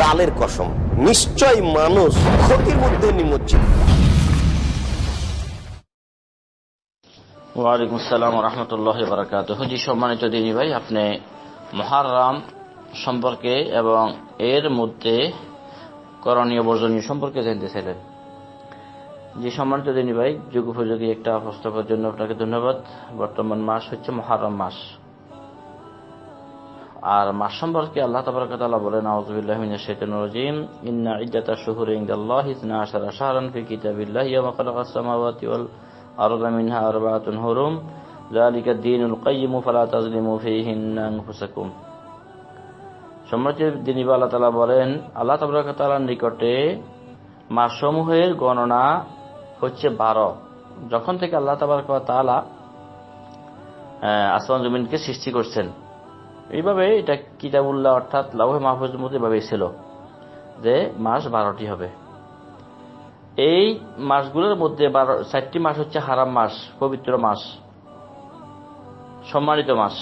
কালের কসম, নিশ্চয় মানুষ ক্ষতির মধ্যে নিমজ্জিত। ওয়ালাইকুম আসসালাম ওয়া রাহমাতুল্লাহি ওয়া বারাকাতুহু। জি সম্মানিত দিনী ভাই, আপনি মুহররম সম্পর্কে এবং এর মধ্যে করণীয় বর্জনীয় সম্পর্কে জানতে চাইলেন। জি সম্মানিত দিনী ভাই, যুগোপযোগী একটা প্রস্তাবের জন্য আপনাকে ধন্যবাদ। বর্তমান মাস হচ্ছে মুহররম মাস। আর মাস সম্পর্কে আল্লাহ তাবারক ওয়া তাআলা বলেন, আউযু বিল্লাহি মিনাশ শাইতানির রাজীম, ইন্না ইদ্দাতাশ শুহুরি ইনদাল্লাহি 12 শাহরান ফি কিতাবিল্লাহি ইয়াওমা খালাকাস সামাওয়াতি ওয়াল আরদা মিনহা আরবাআতুন হুরুম যালিকা দ্বীনুল কাইয়্যিম ফালা তাযলিমু ফীহিন্না আনফুসাকুম। সম্মানিত দিনী ভাই, আল্লাহ তাআলা বলেন, আল্লাহ তাবারক ওয়া তাআলার নিকটে মাসসমূহের গণনা হচ্ছে 12। যখন থেকে আল্লাহ তাবারক ওয়া তাআলা আসমান জমিনকে সৃষ্টি করছেন, এইভাবে এটা কিতাবুল্লাহ অর্থাৎ লাওহে মাহফুজের মধ্যে এভাবে ছিল যে মাস 12টি হবে। এই মাসগুলোর মধ্যে 4টি মাস হচ্ছে হারাম মাস, পবিত্র মাস, সম্মানিত মাস।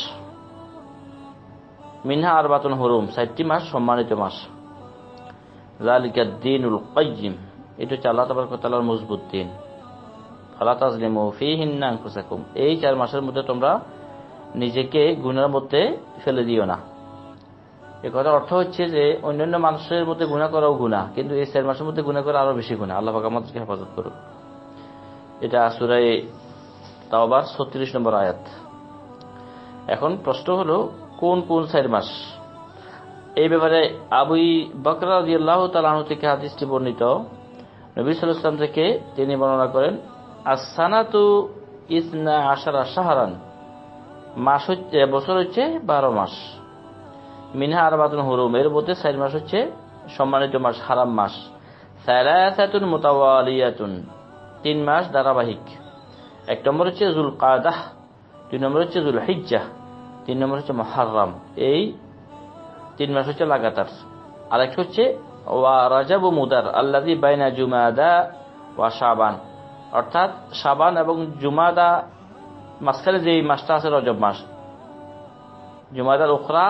মিনহা আরবাতুন হুরুম, 4টি মাস সম্মানিত মাস। যালিকা দ্বীনুল কাইয়্যিম, এটা হচ্ছে আল্লাহ তাবারক ওয়া তাআলার মজবুত দ্বীন। ফালা তাযলিমু ফীহিন্না আনফুসাকুম, এই 4 মাসের মধ্যে তোমরা নিজেকে গুনার মধ্যে ফেলে দিও না। এ কথার অর্থ হচ্ছে যে অন্যান্য মানুষের মধ্যে গুনাহ করাও গুনাহ, কিন্তু এই 4 মাসের মধ্যে গুনাহ করা আরো বেশি গুনাহ। আল্লাহ পাক আমাদেরকে হেফাজত করুন। এটা সূরা তাওবার 36 নম্বর আয়াত। এখন প্রশ্ন হলো, কোন কোন 4 মাস? এই ব্যাপারে আবু বকর রাদিয়াল্লাহু তাআলা আনহু থেকে হাদিসটি বর্ণিত। নবী সাল্লাল্লাহু আলাইহি ওয়াসাল্লাম থেকে তিনি বর্ণনা করেন, আস-সানাতু 12 শাহরান, মাস হচ্ছে বছর হচ্ছে 12 মাস। মিনহা আরবাতুন হুরুম, এর মধ্যে 4 মাস হচ্ছে সম্মানিত মাস, হারাম মাস। সালাসাতুন মুতাওয়ালিয়াতুন, 3 মাস ধারাবাহিক। 1 নম্বর হচ্ছে যুলকাদাহ, 2 নম্বর হচ্ছে যুলহিজ্জাহ, 3 নম্বর হচ্ছে মুহররম। এই 3 মাস হচ্ছে লাগাতার। আরেকটা হচ্ছে ওয়া রাজাব মুদার আল্লাযী বাইনা জুমাদা ওয়া শাবান, অর্থাৎ শাবান এবং জুমাদা মাঝখানে যে মাসটা আছে রজব মাস, জুমাদার উখরা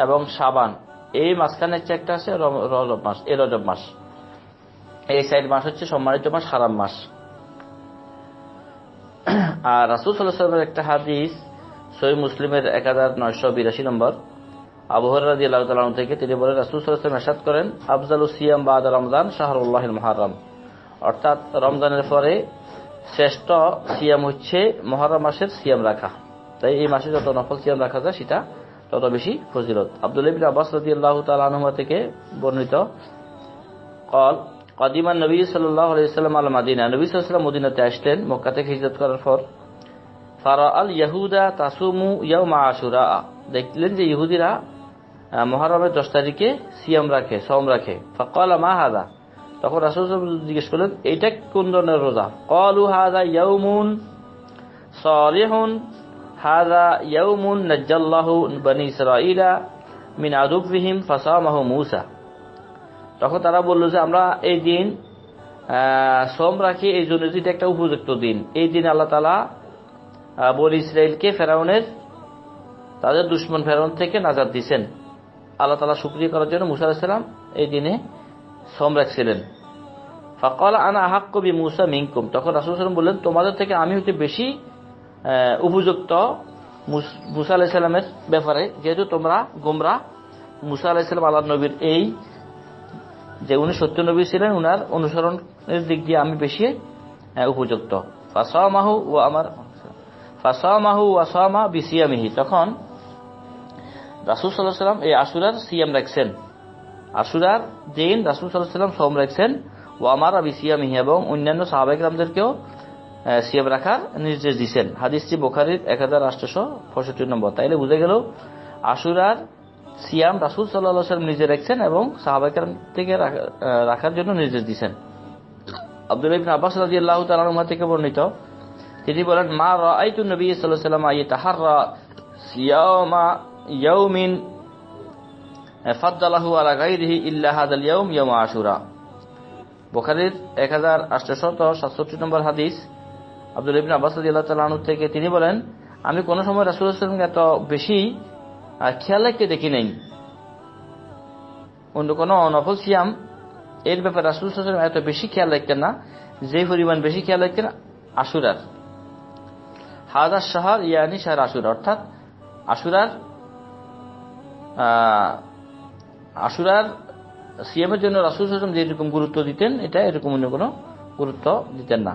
এবং শাবান, এই মাঝখানে একটা আছে রজব মাস। এই রজব মাস, এই 4 মাস হচ্ছে সম্মানিত মাস, হারাম মাস। আর রাসূল সাল্লাল্লাহু আলাইহি ওয়াসাল্লামের একটা হাদিস সহিহ মুসলিমের 1982 নম্বর, আবু হুরায়রা রাদিয়াল্লাহু তাআলা আনহু থেকে তিনি বলেন, রাসূল সাল্লাল্লাহু আলাইহি ওয়াসাল্লাম ইরশাদ করেন, আফজালুস সিয়াম বাদা রমজান শাহরুল্লাহিল মুহররম, অর্থাৎ রমজানের পরে শ্রেষ্ঠ সিয়াম হচ্ছে মুহররম মাসের সিয়াম রাখা। তাই এই মাসে যত নফল সিয়াম রাখা যায় সেটা তত বেশি ফজিলত। আব্দুল্লাহ ইবনে আব্বাস রাদিয়াল্লাহু তাআলা আনহুমা থেকে বর্ণিত, قال قدم النبي صلى الله عليه وسلم على مدينة, নবী সাল্লাল্লাহু আলাইহি ওয়াসাল্লাম মদিনাতে আসলেন মক্কা থেকে হিজরত করার পর। ফারাআল ইয়াহুদা তাসুমু ইয়াউমা আশুরা, দেখলেন যে ইহুদিরা মুহররমের 10 তারিখে সিয়াম রাখে, সওম রাখে। ফাকালা মা হাদা, তখন রাসূল সাল্লাল্লাহু আলাইহি ওয়াসাল্লাম জিজ্ঞেস করলেন, এইটা কোন ধরনের রোজা? ক্বালু হাযা ইয়াউমুন সালিহুন হাযা ইয়াউমুন নাজ্জাল্লাহু বনী ইসরাঈলা মিন আদুবিহিম ফাসামাহু মূসা। তখন তারা বলল যে আমরা এই দিন সোম রাখি, এই জন্য এটা একটা উপযুক্ত দিন। এই দিন আল্লাহ তাআলা বনী ইসরাঈলকে ফেরাউনের, তাদের দুশমন ফেরাউন থেকে নাজাত দিয়েছেন। আল্লাহ তাআলা শুকরিয়া করার জন্য মূসা আলাইহিস সালাম এই দিনে সোম রাখছিলেন। ফাকালা আনা আহাক্কু বিমূসা মিনকুম, তখন রাসূল সাল্লাল্লাহু আলাইহি ওয়াসাল্লাম বললেন, তোমাদের থেকে আমি হতে বেশি উপযুক্ত মূসা আলাইহিস সালামের ব্যাপারে, যেহেতু তোমরা গোমরাহ। মূসা আলাইহিস সালাম আল্লাহর নবীর, এই যে উনি সত্য নবী ছিলেন, উনার অনুসরণের দিক দিয়ে আমি বেশি উপযুক্ত। ফাসামাহু ওয়া সামা বিসিয়ামিহি, তখন রাসূল সাল্লাল্লাহু আলাইহি ওয়াসাল্লাম এই আশুরার সিয়াম রাখছেন। আশুরার দিন রাসূল সাল্লাল্লাহু আলাইহি ওয়াসাল্লাম সোম রাখছেন। ওয়া আমারা বিসিয়ামিহি, এবং অন্যান্য সাহাবায়ে কেরামদেরকেও সিয়াম রাখার নির্দেশ দিয়েছেন। হাদিসটি বুখারীর 1865 নম্বর। তাইলে বুঝে গেল আশুরার সিয়াম রাসূল সাল্লাল্লাহু আলাইহি ওয়াসাল্লাম নিজে রাখছেন এবং সাহাবায়ে কেরাম থেকে রাখার জন্য নির্দেশ দিয়েছেন। আব্দুল্লাহ ইবনে আব্বাস রাদিয়াল্লাহু তাআলা আনহু থেকে বর্ণিত, তিনি বলেন, মা রাআইতু নবী সাল্লাল্লাহু আলাইহি ওয়াসাল্লাম ইয়াতাহাররা সিয়ামা ইয়াউমিন ফাদ্দালাহু আলা গায়রিহি ইল্লা হাদাল ইয়াউম ইয়াউম আশুরা। বুখারীর 1867 নম্বর হাদিস, আব্দুল্লাহ ইবনে আব্বাস রাদিয়াল্লাহু তাআলা আনহু থেকে তিনি বলেন, আমি কোনো সময় রাসূলুল্লাহ সাল্লাল্লাহু আলাইহি ওয়াসাল্লামকে এত বেশি খেয়াল রাখতে দেখি নাই। অন্য কোনো নফল সিয়াম এর ব্যাপারে রাসূলুল্লাহ সাল্লাল্লাহু আলাইহি ওয়াসাল্লাম এত বেশি খেয়াল রাখতেন না, যে পরিমাণ বেশি খেয়াল রাখতেন আশুরার। হাদা শাহর ইয়ানি শাহর আশুরা, অর্থাৎ আশুরার সিয়ামের জন্য রাসূলুল্লাহ সাল্লাল্লাহু আলাইহি ওয়াসাল্লাম যেরকম গুরুত্ব দিতেন, এটা এরকম অন্য কোনো গুরুত্ব দিতেন না।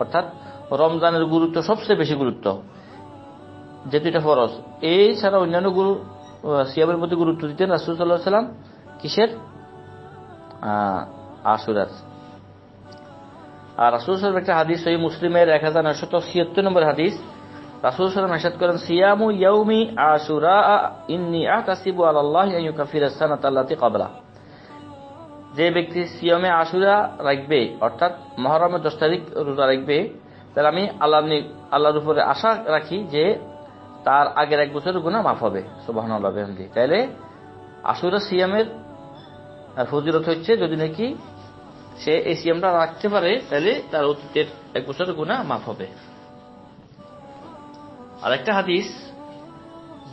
অর্থাৎ রমজানের গুরুত্ব সবচেয়ে বেশি গুরুত্ব, যেহেতু এটা ফরজ। এই ছাড়া অন্যান্য সিয়ামের প্রতি গুরুত্ব দিতেন রাসূলুল্লাহ সাল্লাল্লাহু আলাইহি ওয়াসাল্লাম কিসের? আশুরার। আর রাসূলুল্লাহ সাল্লাল্লাহু আলাইহি ওয়াসাল্লাম একটা হাদিস সহিহ মুসলিমের 1976 নম্বর হাদিস, রাসূলুল্লাহ সাল্লাল্লাহু আলাইহি ওয়াসাল্লাম ইরশাদ করেন, সিয়ামু ইয়াউমি আশুরা ইন্নী আহতাসিবু আলাল্লাহি আন ইউকাফিরা সানাতা আল্লাতী ক্বাবলা। যে ব্যক্তি সিয়ামে আশুরা রাখবে, অর্থাৎ মুহররমের 10 তারিখ রোজা রাখবে, তাহলে আমি আল্লাহর উপরে আশা রাখি যে তার আগের এক বছরের গুনাহ মাফ হবে। সুবহানাল্লাহ বিহামদিহি। তাহলে আশুরা সিয়ামের ফজিলত হচ্ছে যদি নাকি সে এই সিয়ামটা রাখতে পারে, তাহলে তার অতীতের এক বছরের গুনাহ মাফ হবে। আর একটা হাদিস,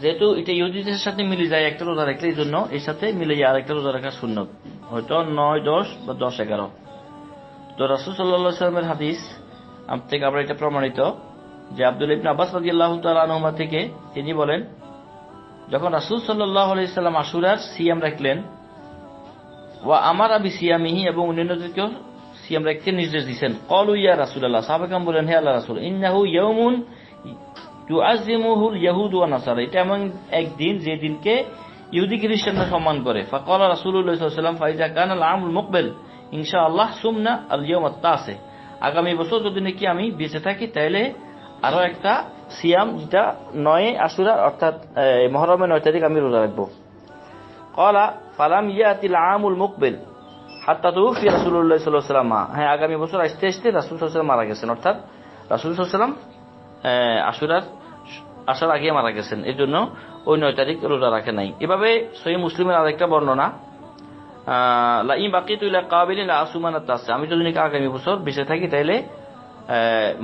যেহেতু এটা ইহুদিদের সাথে মিলে যায় একটা রোজা রাখলে, এই জন্য এর সাথে মিলে যায় আরেকটা রোজা রাখা সুন্নত, হয়তো 9, 10 বা 10, 11। তো রাসূল সাল্লাল্লাহু আলাইহি ওয়াসাল্লামের হাদিস থেকে আমরা এটা প্রমাণিত যে আব্দুল্লাহ ইবনে আব্বাস রাদিয়াল্লাহু তাআলা আনহুমা থেকে তিনি বলেন, যখন রাসূল সাল্লাল্লাহু আলাইহি ওয়াসাল্লাম আশুরার সিয়াম রাখলেন, ওয়া আমারা বিসিয়ামিহি, এবং অন্যান্যদেরকেও সিয়াম রাখতে নির্দেশ দিয়েছেন। ক্বালু ইয়া রাসূলুল্লাহ, সাহাবাগণ বলেন, হে আল্লাহর রাসূল, ইন্নাহু ইয়াউমুন ইউআযিমুহুল ইয়াহুদু ওয়ান নাসারা, এটা এমন একদিন যে দিনকে ইহুদি খ্রিস্টানরা সম্মান করে। ফাকালা রাসূলুল্লাহ সাল্লাল্লাহু আলাইহি ওয়াসাল্লাম, ফাইজা কানাল আমুল মুকবিল ইনশাআল্লাহ সুমনা আল ইয়াউম আত-তাসি, আগামী বছর যদি নাকি আমি বেঁচে থাকি, তাহলে আরো একটা সিয়াম, যেটা 9 আশুরা, অর্থাৎ মুহররমের 9 তারিখ আমি রোজা রাখবো। ক্বালা ফালাম ইয়াতিল আমুল মুকবিল হাত্তা তুফি রাসূলুল্লাহ সাল্লাল্লাহু আলাইহি ওয়াসাল্লাম। হ্যাঁ, আগামী বছর আসতে আসতে রাসূল সাল্লাল্লাহু আলাইহি ওয়াসাল্লাম মারা গেছেন, অর্থাৎ রাসূল সাল্লাল্লাহু আলাইহি ওয়াসাল্লাম আশুরার আসার আগে মারা গেছেন, এই জন্য ওই 9 তারিখ রোজা রাখে নাই। এভাবে সহিহ মুসলিমের আরেকটা বর্ণনা, লা ইন বাকিতু ইলা কাবিলিন লা আসুমানা তাস, আমি যদি নাকি আগামী বছর বেঁচে থাকি, তাইলে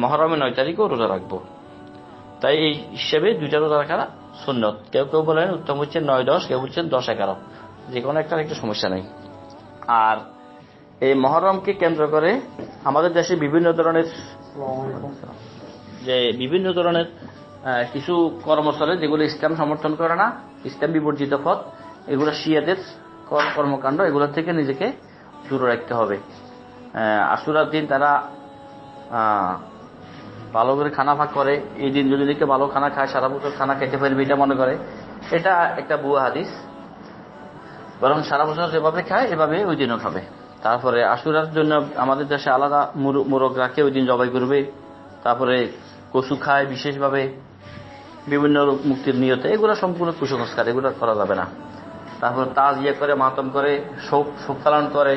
মুহররমের 9 তারিখও রোজা রাখবো। তাই এই হিসেবে 2টা রোজা রাখা সুন্নত। কেউ কেউ বলেন উত্তম হচ্ছে 9, 10, কেউ বলছেন 10, 11, যে কোনো একটা সমস্যা নেই। আর এই মুহররমকে কেন্দ্র করে আমাদের দেশে বিভিন্ন ধরনের কিছু কর্ম চলে, যেগুলো ইসলাম সমর্থন করে না, ইসলাম বিবর্জিত পথ, এগুলো শিয়াদের কর্মকাণ্ড, এগুলো থেকে নিজেকে দূরে রাখতে হবে। আশুরার দিন তারা ভালো করে খানা ভাগ করে, এই দিন যদি নাকি ভালো খানা খায়, সারা বছর খানা খেতে পারবে এটা মনে করে, এটা একটা ভুয়া হাদিস। বরং সারা বছর যেভাবে খায় এভাবে ওই দিনও খাবে। তারপরে আশুরার জন্য আমাদের দেশে আলাদা মোরগ রাখে, ওই দিন জবাই করবে। তারপরে কচু খায় বিশেষভাবে বিভিন্ন রোগ মুক্তির নিয়তে, এগুলো সম্পূর্ণ কুসংস্কার, এগুলো করা যাবে না। তারপর তাজিয়া করে, মাতম করে, শোক পালন করে।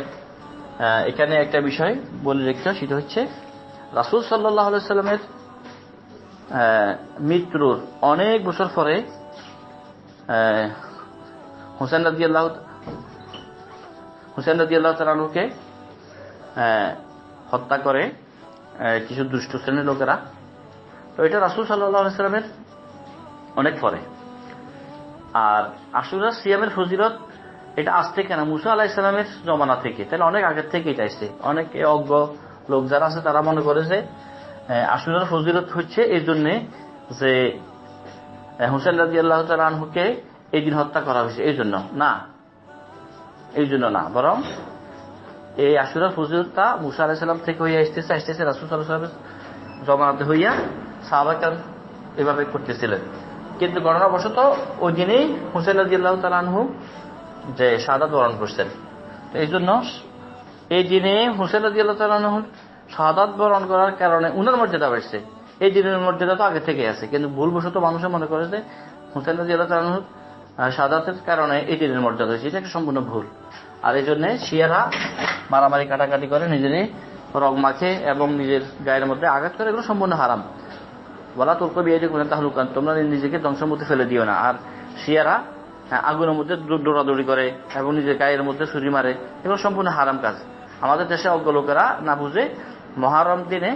এখানে একটা বিষয় বলে রেখেছে, সেটা হচ্ছে রাসূল সাল্লাল্লাহু আলাইহি ওয়াসাল্লামের মৃত্যুর অনেক বছর পরে হুসাইন রাদিয়াল্লাহু তাআলা আনহুকে হত্যা করে কিছু দুষ্ট শ্রেণীর লোকেরা। তো এটা রাসূল সাল্লাল্লাহু আলাইহি ওয়াসাল্লামের অনেক পরে। আর আশুরা সিয়ামের ফজিলত এটা আজ থেকে না, মুসা আলাইহিস সালামের জমানা থেকে, তাহলে অনেক আগের থেকে এটা আসছে। অনেকে অজ্ঞ লোক যারা আছে তারা মনে করে যে আশুরার ফজিলত হচ্ছে এই জন্যে যে হুসাইন রাদিয়াল্লাহু তাআলা আনহুকে এই দিন হত্যা করা হয়েছে, এই জন্য না, বরং এই আশুরার ফজিলতটা মুসা আলাইহিস সালাম থেকে হয়ে আসতেছে রাসূল সাল্লাল্লাহু আলাইহি ওয়াসাল্লামের জমানাতে হইয়া সাহাবায়ে এভাবে করতেছিলেন। কিন্তু ঘটনাবশত ওই দিনেই হুসাইন রাদিয়াল্লাহু তাআলা আনহু যে শাহাদাত বরণ করছেন, এই জন্য এই দিনে হুসাইন রাদিয়াল্লাহু তাআলা আনহু শাহাদাত বরণ করার কারণে উনার মর্যাদা বাড়ছে। এই দিনের মর্যাদা তো আগে থেকে আছে, কিন্তু ভুলবশত মানুষের মনে করে যে হুসাইন রাদিয়াল্লাহু তাআলা আনহু শাহাদাতের কারণে এই দিনের মর্যাদা হয়েছে, এটা একটা সম্পূর্ণ ভুল। আর এই জন্য শিয়ারা মারামারি কাটাকাটি করে, নিজেরই রগ মাখে এবং নিজের গায়ের মধ্যে আঘাত করে, এগুলো সম্পূর্ণ হারাম। বলা তোর কবি এই করেন তাহলুকান, তোমরা নিজেকে ধ্বংসের মধ্যে ফেলে দিও না। আর শিয়ারা আগুনের মধ্যে দৌড়াদৌড়ি করে এবং নিজের গায়ের মধ্যে ছুরি মারে, এগুলো সম্পূর্ণ হারাম কাজ। আমাদের দেশে অজ্ঞ লোকেরা না বুঝে মুহররম দিনে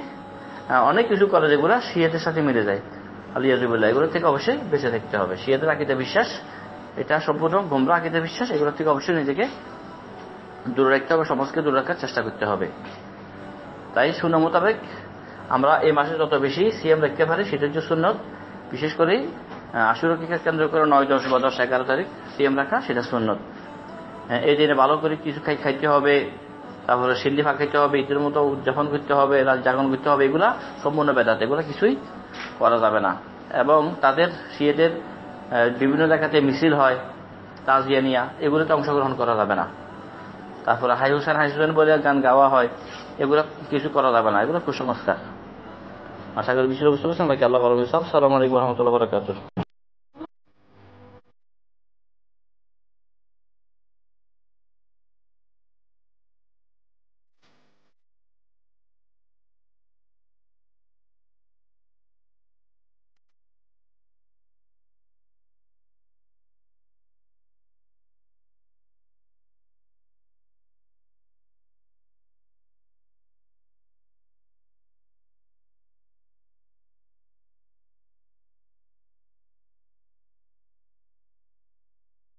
অনেক কিছু করে যেগুলো শিয়াদের সাথে মিলে যায়। আলিয়াজুবিল্লাহ, এগুলো থেকে অবশ্যই বেঁচে থাকতে হবে। শিয়াদের আকীদা বিশ্বাস এটা সম্পূর্ণ গোমরা আকীদা বিশ্বাস, এগুলো থেকে অবশ্যই নিজেকে দূরে রাখতে হবে, সমাজকে দূরে রাখার চেষ্টা করতে হবে। তাই সুন্নাহ মোতাবেক আমরা এই মাসে যত বেশি সিয়াম রাখতে পারি সেটা হচ্ছে সুন্নত। বিশেষ করে আশুরাকে কেন্দ্র করে 9, 10 বা 10, 11 তারিখ সিয়াম রাখা সেটা সুন্নত। এই দিনে ভালো করে কিছু খাইতে হবে, তারপরে সিন্দি ভাগ খাইতে হবে, ঈদের মতো উদযাপন করতে হবে, রাত জাগরণ করতে হবে, এগুলা সম্পূর্ণ বেদাত, এগুলো কিছুই করা যাবে না। এবং তাদের শিয়াদের বিভিন্ন জায়গাতে মিছিল হয়, তাজিয়া নিয়া, এগুলোতে অংশগ্রহণ করা যাবে না। তারপরে হাই হুসেন বলে গান গাওয়া হয়, এগুলো কিছু করা যাবে না, এগুলো কুসংস্কার। আশা করি বিষয়টা বুঝতে পারছেন। বাকি আল্লাহ। আসসালামু আলাইকুম ওয়া রাহমাতুল্লাহি ওয়া বারাকাতুহু।